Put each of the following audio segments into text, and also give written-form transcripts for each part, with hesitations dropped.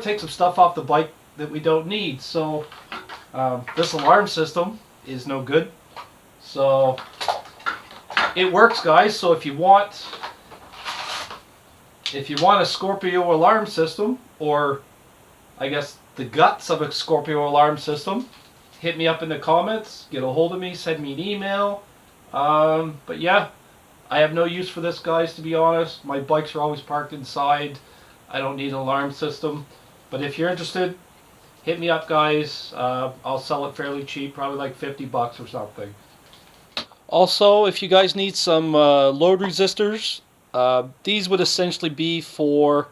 to take some stuff off the bike that we don't need. So this alarm system is no good. So it works, guys. So if you want a Scorpio alarm system, or I guess the guts of a Scorpio alarm system, hit me up in the comments, get a hold of me, send me an email. But yeah, I have no use for this, guys, to be honest. My bikes are always parked inside. I don't need an alarm system. But if you're interested, hit me up, guys. I'll sell it fairly cheap, probably like 50 bucks or something. Also, if you guys need some load resistors, these would essentially be for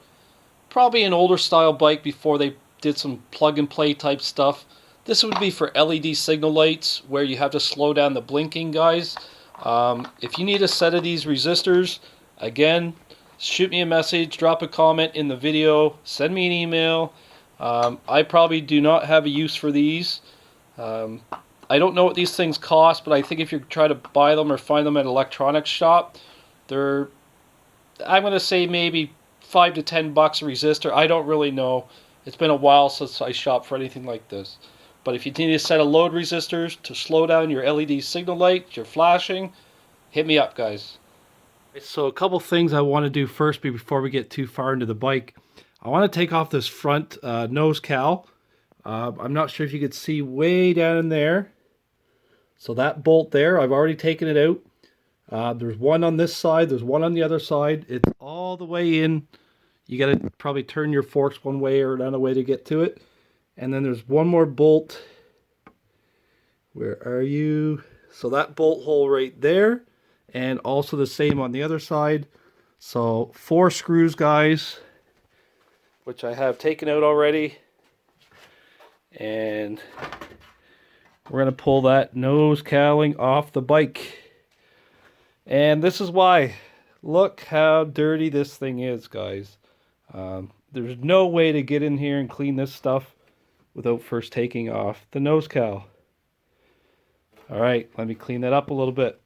probably an older style bike before they did some plug and play type stuff. This would be for LED signal lights where you have to slow down the blinking, guys. If you need a set of these resistors, again, shoot me a message, drop a comment in the video, send me an email. I probably do not have a use for these. I don't know what these things cost, but I think if you try to buy them or find them at an electronics shop, they're, I'm going to say maybe 5 to 10 bucks a resistor. I don't really know. It's been a while since I shopped for anything like this. But if you need a set of load resistors to slow down your LED signal light, your flashing, hit me up, guys. So a couple things I want to do first before we get too far into the bike. I want to take off this front nose cowl. I'm not sure if you could see way down in there. So that bolt there, I've already taken it out. There's one on this side, there's one on the other side. It's all the way in. You got to probably turn your forks one way or another way to get to it. And then there's one more bolt. Where are you? So that bolt hole right there. And also the same on the other side. So 4 screws, guys, which I have taken out already. And we're going to pull that nose cowling off the bike. And this is why. Look how dirty this thing is, guys. There's no way to get in here and clean this stuff without first taking off the nose cowl. Alright, let me clean that up a little bit.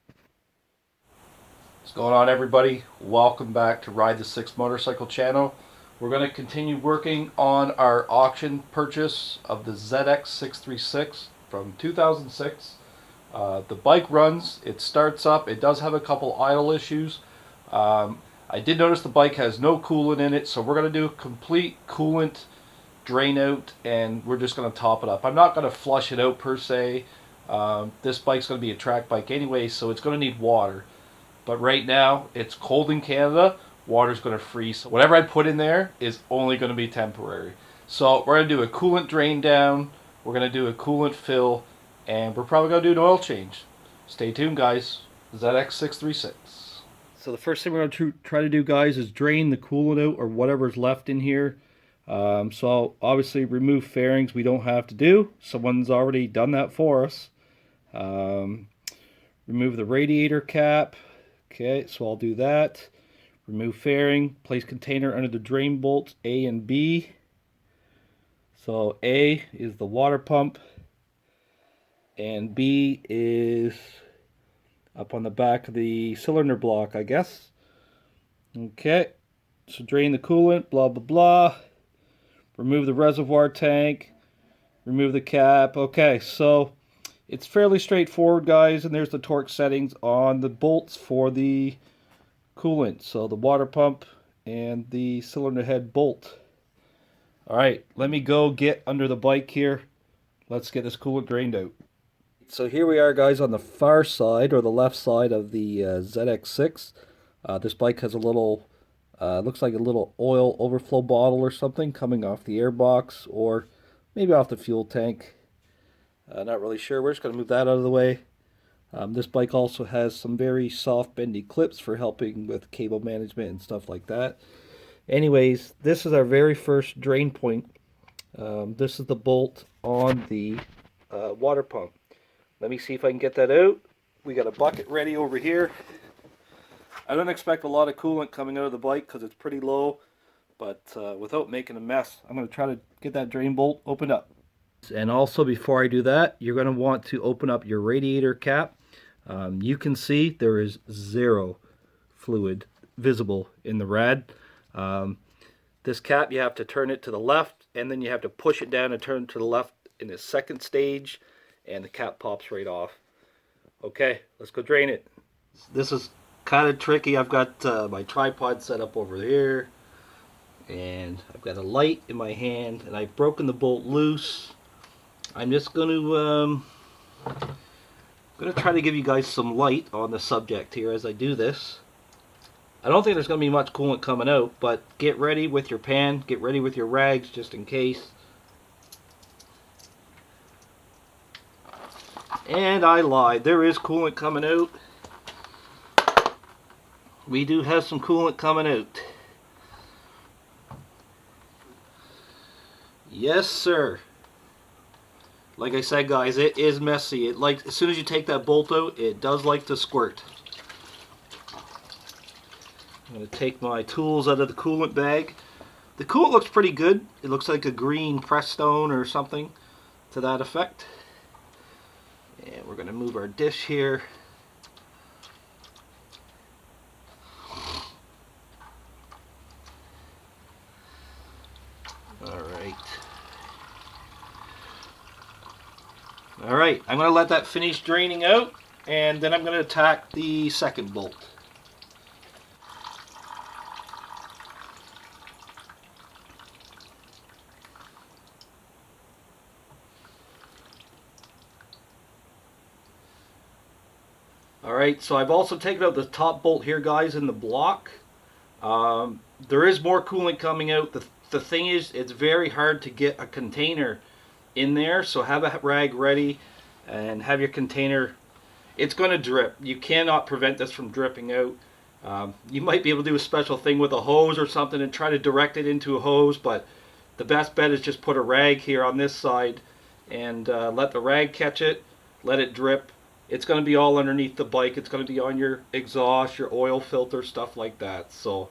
What's going on, everybody? Welcome back to Ride the Six Motorcycle channel. We're going to continue working on our auction purchase of the ZX636 from 2006. The bike runs, it starts up, it does have a couple idle issues. I did notice the bike has no coolant in it, so we're going to do a complete coolant drain out, and we're just going to top it up. I'm not going to flush it out per se. This bike's going to be a track bike anyway, so it's going to need water. But right now, it's cold in Canada. Water's going to freeze. So whatever I put in there is only going to be temporary. So we're going to do a coolant drain down. We're going to do a coolant fill. And we're probably going to do an oil change. Stay tuned, guys. ZX636. So the first thing we're going to try to do, guys, is drain the coolant out or whatever's left in here. So obviously remove fairings we don't have to do. Someone's already done that for us. Remove the radiator cap. Okay, so I'll do that. Remove fairing. Place container under the drain bolts A and B. So A is the water pump, and B is up on the back of the cylinder block, I guess. Okay, so drain the coolant, blah blah blah. Remove the reservoir tank. Remove the cap. Okay, so it's fairly straightforward, guys, and there's the torque settings on the bolts for the coolant. So the water pump and the cylinder head bolt. Alright, let me go get under the bike here. Let's get this coolant drained out. So here we are, guys, on the far side, or the left side of the ZX6. This bike has a little, looks like a little oil overflow bottle or something coming off the airbox, or maybe off the fuel tank. Not really sure. We're just going to move that out of the way. This bike also has some very soft bendy clips for helping with cable management and stuff like that. Anyways, this is our very first drain point. This is the bolt on the water pump. Let me see if I can get that out. We got a bucket ready over here. I don't expect a lot of coolant coming out of the bike because it's pretty low, but without making a mess, I'm going to try to get that drain bolt opened up. And also, before I do that, you're going to want to open up your radiator cap. You can see there is zero fluid visible in the rad. This cap, you have to turn it to the left, and then you have to push it down and turn it to the left in the second stage, and the cap pops right off. Okay, let's go drain it. This is kind of tricky. I've got my tripod set up over here, and I've got a light in my hand, and I've broken the bolt loose. I'm just going to try to give you guys some light on the subject here as I do this. I don't think there's going to be much coolant coming out, but get ready with your pan, get ready with your rags just in case. And I lied, there is coolant coming out. We do have some coolant coming out. Yes, sir. Like I said, guys, it is messy. As soon as you take that bolt out, it does like to squirt. I'm going to take my tools out of the coolant bag. The coolant looks pretty good. It looks like a green Prestone or something to that effect. And we're going to move our dish here. Alright, I'm going to let that finish draining out, and then I'm going to attack the second bolt. Alright, so I've also taken out the top bolt here, guys, in the block. There is more coolant coming out. The thing is, it's very hard to get a container in there, so have a rag ready and have your container. It's going to drip. You cannot prevent this from dripping out. You might be able to do a special thing with a hose or something and try to direct it into a hose, but the best bet is just put a rag here on this side and let the rag catch it, let it drip. It's going to be all underneath the bike. It's going to be on your exhaust, your oil filter, stuff like that. So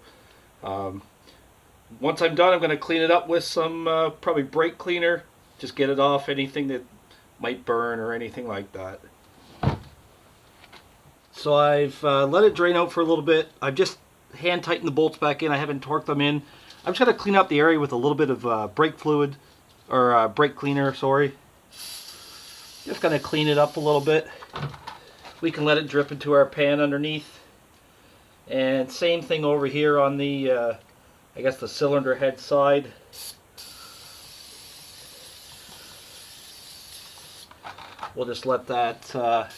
once I'm done, I'm going to clean it up with some probably brake cleaner. Just get it off anything that might burn or anything like that. So I've let it drain out for a little bit. I've just hand tightened the bolts back in. I haven't torqued them in. I'm just going to clean up the area with a little bit of brake fluid, or brake cleaner, sorry. Just going to clean it up a little bit. We can let it drip into our pan underneath. And same thing over here on the, I guess the cylinder head side. We'll just let that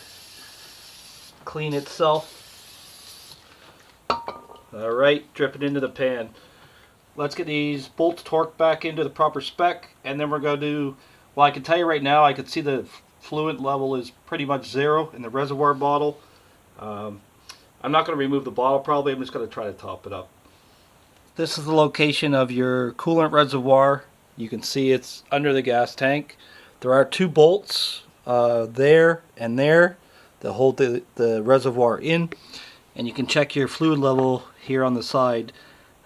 clean itself. Alright, drip it into the pan. Let's get these bolts torqued back into the proper spec, and then we're going to do, well, I can tell you right now, I can see the fluid level is pretty much zero in the reservoir bottle. I'm not going to remove the bottle probably, I'm just going to try to top it up. This is the location of your coolant reservoir. You can see it's under the gas tank. There are two bolts there and there that hold the reservoir in, and you can check your fluid level here on the side.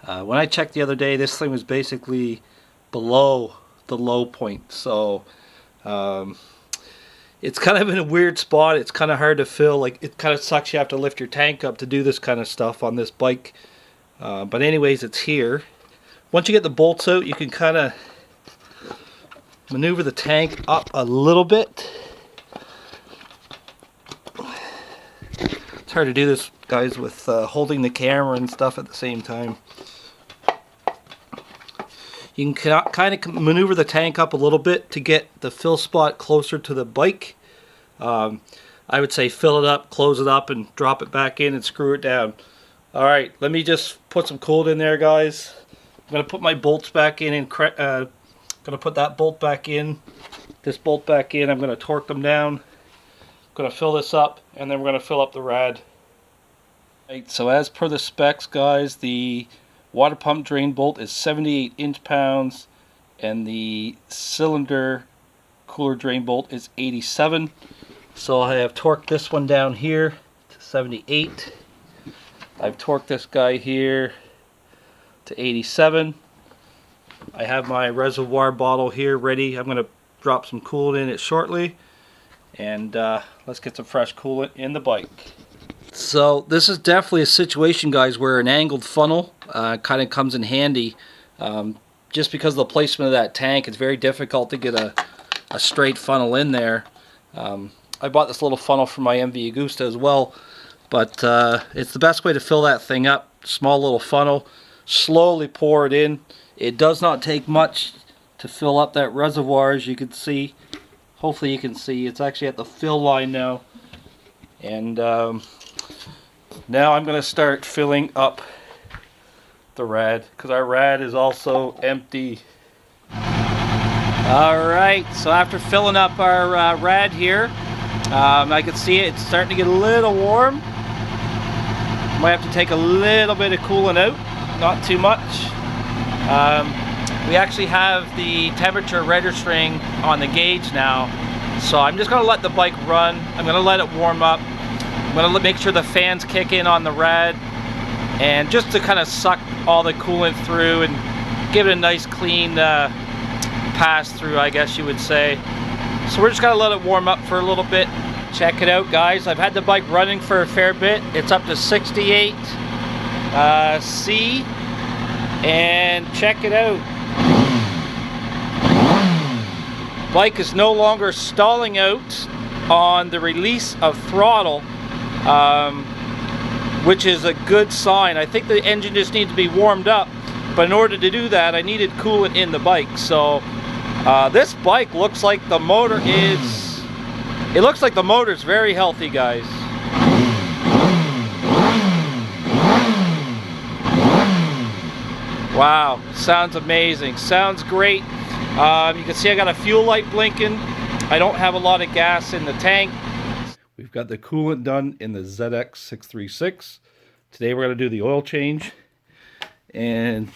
When I checked the other day, this thing was basically below the low point, so it's kind of in a weird spot. It's kind of hard to fill. Like, it kind of sucks you have to lift your tank up to do this kind of stuff on this bike, but anyways, it's here. Once you get the bolts out, you can kind of maneuver the tank up a little bit. It's hard to do this, guys, with holding the camera and stuff at the same time. You can kind of maneuver the tank up a little bit to get the fill spot closer to the bike. I would say fill it up, close it up, and drop it back in and screw it down. Alright, let me just put some coolant in there, guys. I'm going to put my bolts back in and going to put that bolt back in, this bolt back in. I'm going to torque them down. Going to fill this up, and then we're going to fill up the rad. Right, so as per the specs, guys, the water pump drain bolt is 78 inch-pounds, and the cylinder cooler drain bolt is 87. So I have torqued this one down here to 78. I've torqued this guy here to 87. I have my reservoir bottle here ready. I'm going to drop some coolant in it shortly. And let's get some fresh coolant in the bike. So this is definitely a situation, guys, where an angled funnel kind of comes in handy. Just because of the placement of that tank, it's very difficult to get a straight funnel in there. I bought this little funnel for my MV Agusta as well, but it's the best way to fill that thing up. Small little funnel, slowly pour it in. It does not take much to fill up that reservoir, as you can see. Hopefully you can see, it's actually at the fill line now. And now I'm going to start filling up the rad, because our rad is also empty. Alright, so after filling up our rad here, I can see it's starting to get a little warm. Might have to take a little bit of coolant out, not too much. We actually have the temperature registering on the gauge now, so I'm just going to let the bike run. I'm going to let it warm up. I'm going to make sure the fans kick in on the rad, and just to kind of suck all the coolant through and give it a nice clean pass through, I guess you would say. So we're just going to let it warm up for a little bit. Check it out, guys. I've had the bike running for a fair bit. It's up to 68 C, and check it out. Bike is no longer stalling out on the release of throttle, which is a good sign. I think the engine just needs to be warmed up, but in order to do that, I needed coolant in the bike. So this bike looks like the motor is... It looks like the motor's very healthy, guys. Wow, sounds amazing. Sounds great. You can see I got a fuel light blinking. I don't have a lot of gas in the tank. We've got the coolant done in the ZX636. Today we're going to do the oil change. And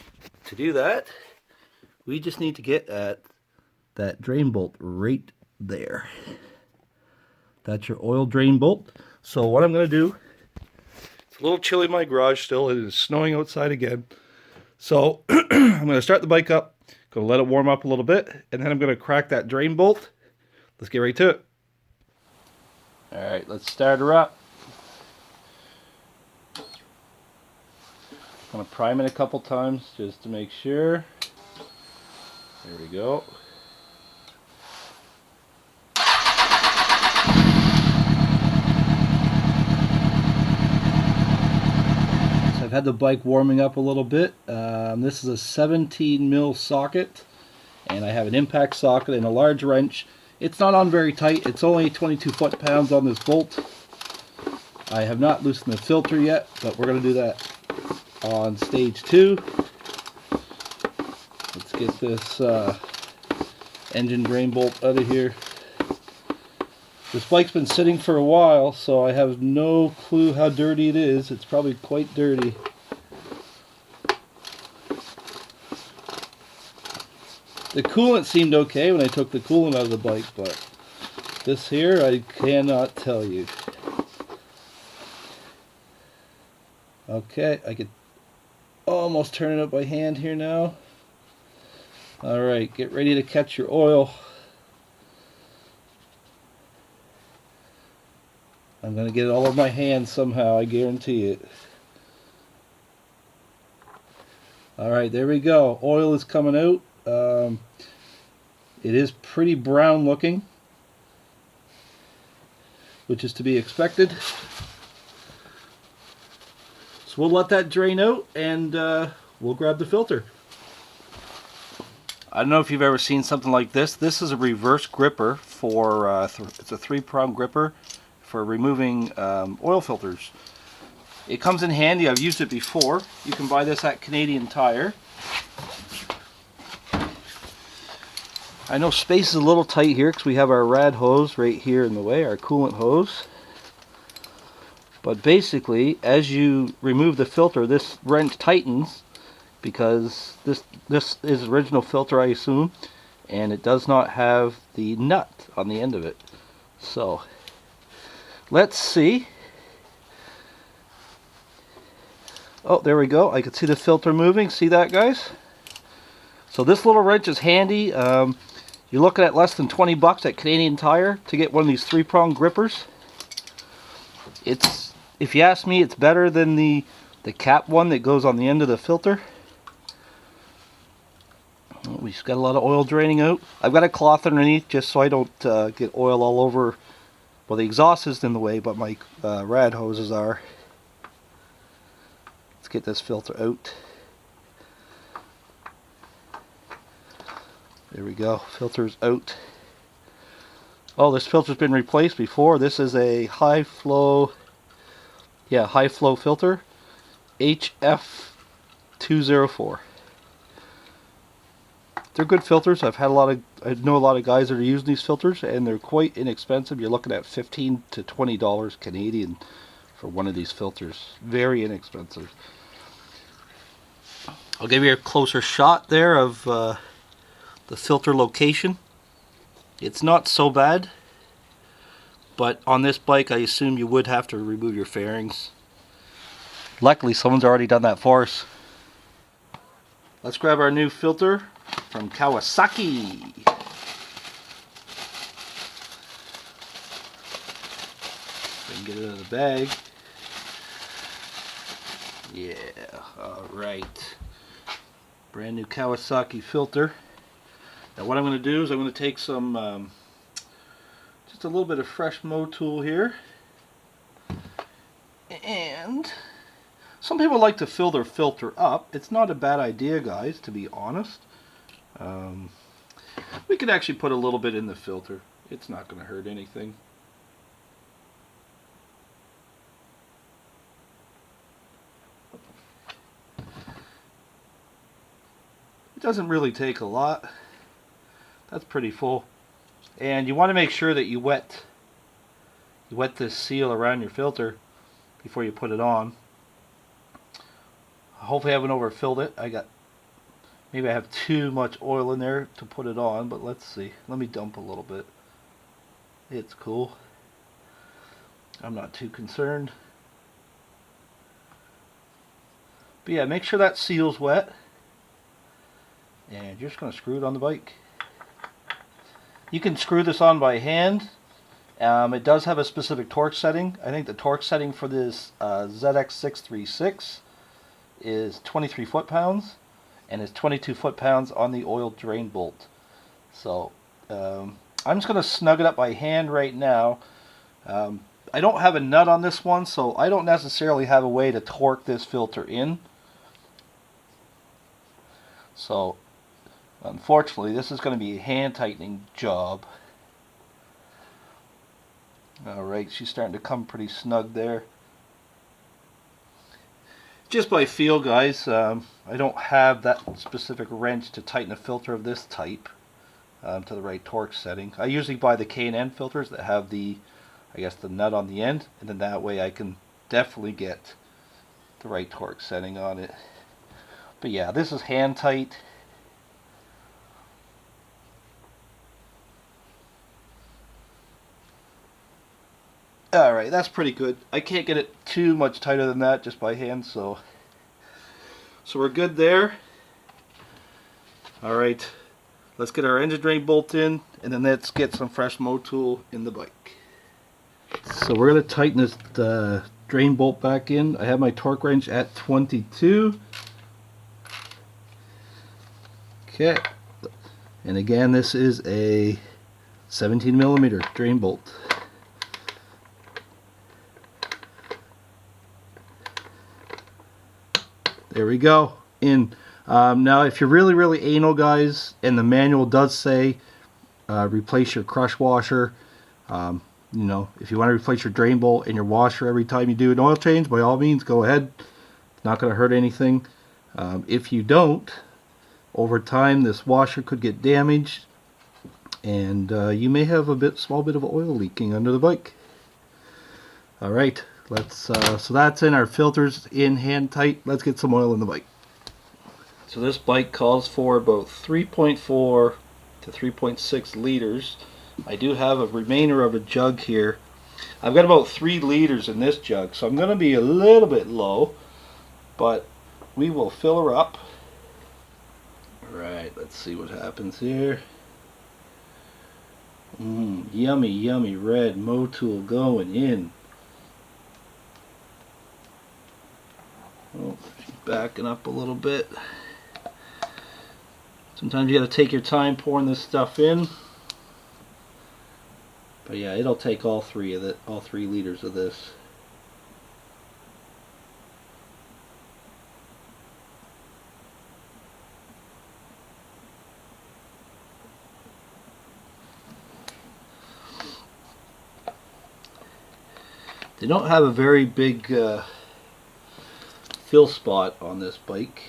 to do that, we just need to get at that drain bolt right there. That's your oil drain bolt. So what I'm going to do, it's a little chilly in my garage still. It is snowing outside again. So I'm going to start the bike up, going to let it warm up a little bit, and then I'm going to crack that drain bolt. Let's get right to it. All right, let's start her up. I'm going to prime it a couple times just to make sure. There we go. I've had the bike warming up a little bit. This is a 17 mil socket, and I have an impact socket and a large wrench. It's not on very tight. It's only 22 foot-pounds on this bolt. I have not loosened the filter yet, but we're going to do that on stage 2. Let's get this engine drain bolt out of here. This bike's been sitting for a while, so I have no clue how dirty it is. It's probably quite dirty. The coolant seemed okay when I took the coolant out of the bike, but this here I cannot tell you. Okay, I could almost turn it up by hand here now. Alright, get ready to catch your oil. I'm going to get it all over my hands somehow, I guarantee it. Alright, there we go. Oil is coming out. It is pretty brown looking, which is to be expected. So we'll let that drain out, and we'll grab the filter. I don't know if you've ever seen something like this. This is a reverse gripper for, it's a 3-prong gripper for removing oil filters. It comes in handy. I've used it before. You can buy this at Canadian Tire. I know space is a little tight here because we have our rad hose right here in the way, our coolant hose. But basically, as you remove the filter, this wrench tightens because this is original filter, I assume, and it does not have the nut on the end of it. So let's see. Oh, there we go. I can see the filter moving. See that, guys? So this little wrench is handy. You're looking at less than 20 bucks at Canadian Tire to get one of these 3-prong grippers. It's, if you ask me, it's better than the cap one that goes on the end of the filter. We've got a lot of oil draining out. I've got a cloth underneath just so I don't get oil all over. Well, the exhaust isn't in the way, but my rad hoses are. Let's get this filter out. There we go, filter's out. Oh, this filter's been replaced before. This is a high flow filter, HF204. They're good filters. I know a lot of guys that are using these filters, and they're quite inexpensive. You're looking at $15 to $20 Canadian for one of these filters. Very inexpensive. I'll give you a closer shot there of the filter location. It's not so bad, but on this bike I assume you would have to remove your fairings. Luckily someone's already done that for us. Let's grab our new filter from Kawasaki. If I can get it out of the bag. Yeah, alright. Brand new Kawasaki filter. Now what I'm going to do is I'm going to take some, just a little bit of fresh mow tool here. And some people like to fill their filter up. It's not a bad idea, guys, to be honest. We could actually put a little bit in the filter. It's not going to hurt anything. It doesn't really take a lot. That's pretty full. And you want to make sure that you wet this seal around your filter before you put it on. Hopefully I haven't overfilled it. Maybe I have too much oil in there to put it on, but let's see. Let me dump a little bit. It's cool. I'm not too concerned. But yeah, make sure that seal's wet. And you're just going to screw it on the bike. You can screw this on by hand. It does have a specific torque setting. I think the torque setting for this ZX636 is 23 foot-pounds, and it's 22 foot-pounds on the oil drain bolt. So I'm just going to snug it up by hand right now. I don't have a nut on this one, so I don't necessarily have a way to torque this filter in. So unfortunately, this is going to be a hand tightening job. Alright, she's starting to come pretty snug there. Just by feel, guys, I don't have that specific wrench to tighten a filter of this type to the right torque setting. I usually buy the K&N filters that have the, I guess, the nut on the end, and then that way I can definitely get the right torque setting on it. But yeah, this is hand tight. Alright, that's pretty good. I can't get it too much tighter than that just by hand, so we're good there. Alright, let's get our engine drain bolt in, and then let's get some fresh mow tool in the bike. So we're going to tighten this drain bolt back in. I have my torque wrench at 22. Okay, and again, this is a 17mm drain bolt. There we go, in. Now if you're really anal, guys, and the manual does say replace your crush washer, you know, if you want to replace your drain bolt and your washer every time you do an oil change, by all means go ahead. It's not going to hurt anything. If you don't, over time this washer could get damaged, and you may have a small bit of oil leaking under the bike. Alright, let's so that's in. Our filters in hand tight. Let's get some oil in the bike. So this bike calls for about 3.4 to 3.6 liters. I do have a remainder of a jug here. I've got about 3 liters in this jug, so I'm going to be a little bit low, but we will fill her up. Alright, let's see what happens here. Yummy red mow tool going in. Oh, she's backing up a little bit. Sometimes you got to take your time pouring this stuff in. But yeah, it'll take all 3 liters of this. They don't have a very big fill spot on this bike.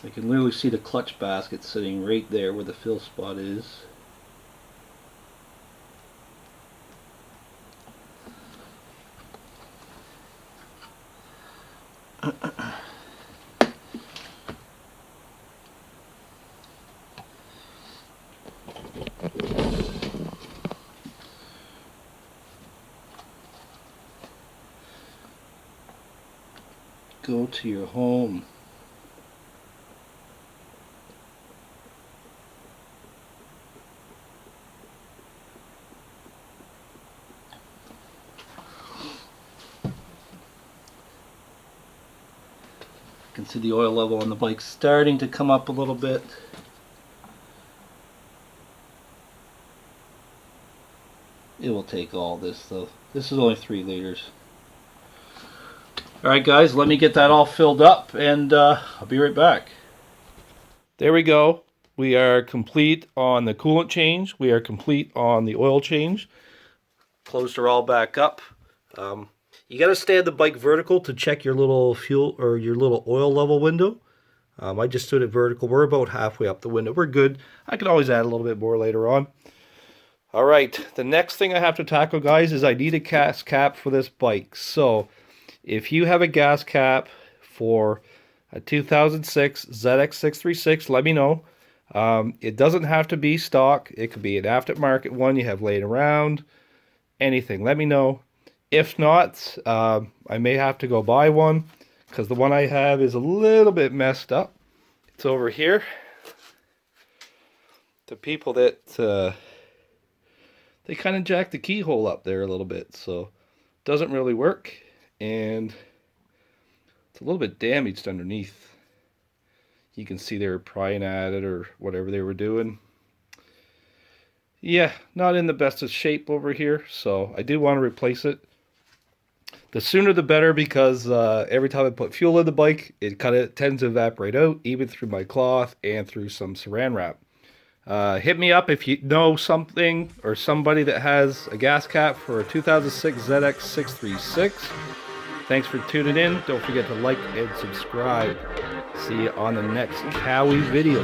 I can literally see the clutch basket sitting right there where the fill spot is. Go to your home. You can see the oil level on the bike starting to come up a little bit. It will take all this though. This is only 3 liters. Alright guys, let me get that all filled up and I'll be right back. There we go. We are complete on the coolant change. We are complete on the oil change. Closed her all back up. You got to stand the bike vertical to check your little fuel or your little oil level window. I just stood it vertical. We're about halfway up the window. We're good. I can always add a little bit more later on. All right, the next thing I have to tackle, guys, is I need a gas cap for this bike. So if you have a gas cap for a 2006 ZX636, let me know. It doesn't have to be stock. It could be an aftermarket one you have laying around. Anything, let me know. If not, I may have to go buy one because the one I have is a little bit messed up. It's over here. The people that they kind of jacked the keyhole up there a little bit, so it doesn't really work, and it's a little bit damaged underneath. You can see they were prying at it or whatever they were doing. Yeah, not in the best of shape over here, so I do want to replace it. The sooner the better, because every time I put fuel in the bike, it kind of tends to evaporate out, even through my cloth and through some saran wrap. Hit me up if you know something or somebody that has a gas cap for a 2006 ZX636. Thanks for tuning in. Don't forget to like and subscribe. See you on the next Cowie video.